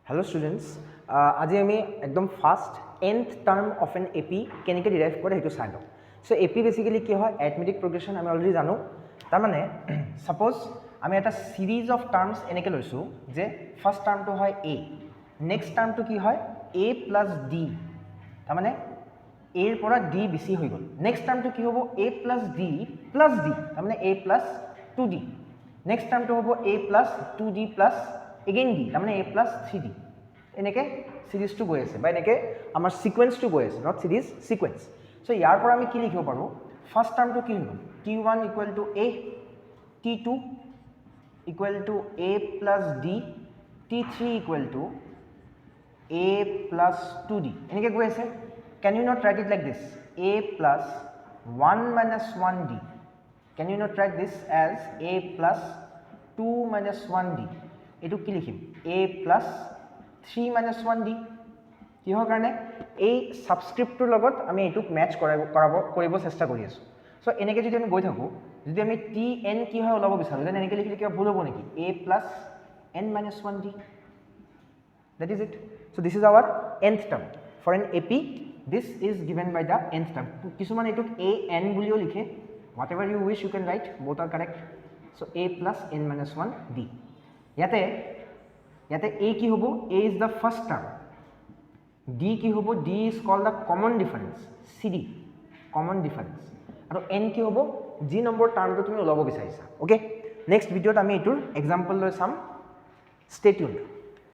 Hello students, আজি আমি একদম first nth term of an AP কেনেকৈ ডিৰাইভ কৰে সেইটো চাই লওঁ। সো এপি বেসিক্যালি কি হয়, অ্যারিথমেটিক প্রোগ্রেশন আমি অলরেডি জানো। তার মানে সাপোজ আমি একটা সিরিজ অফ টার্মস এনেকৈ লৈছো যে ফার্স্ট টার্মটো হয় a, নেক্সট টার্মটো কি হয় a প্লাস d, তার মানে a এর পৰা d বেশি হৈ গল। নেক্সট টার্মটো কি হ'ব a plus d plus d, তার মানে a প্লাস 2d। নেক্সট টার্মটো হ'ব a plus 2d plus again d, তার মানে a প্লাস 3d। এনেকে সিরিজটো গৈ আছে বা এনেকে আমাৰ সিকোয়েন্সটো গৈ আছে, নট সিৰিজ সিকোয়েন্স। সো ইয়াৰ পৰা আমি কি লিখিব পাৰো, ফার্স্ট টার্মটো কি হ'ব t1 equal to a, t2 equal to a plus d, t3 equal to a plus 2d। এনেকে গৈ আছে। Can you not write it like this, a plus 1 minus 1d? Can you not write this as a plus 2 minus 1d? এটু কি লিখিম a plus 3 minus 1d। কিহৰ কাৰণে এই সাবস্ক্ৰিপ্টৰ লগত আমি এটুক ম্যাচ কৰিব চেষ্টা কৰি আছো। সো এনেকে যদি আমি গৈ থাকো, যদি আমি tn কি হয় ওলাব বিচাৰো, দেন এনেকে লিখিলে কিবা ভুল হ'ব নেকি, a plus n minus 1d। That is it. So this is our nth term for an AP. This is given by the nth term. কিছুমান এটুক a n বুলিও লিখে, whatever you wish you can write, both are correct. So a plus n minus 1d। ইয়াতে a কি হ'ব, a is the first term, d কি হ'ব, d is called the common difference, cd common difference, আৰু n কি হ'ব যি number টাৰ্মটো তুমি ওলাব বিচাৰিছা। ওকে, নেক্সট ভিডিঅ'ত আমি এটোৰ এক্সাম্পল লৈ চাম। Stay tuned.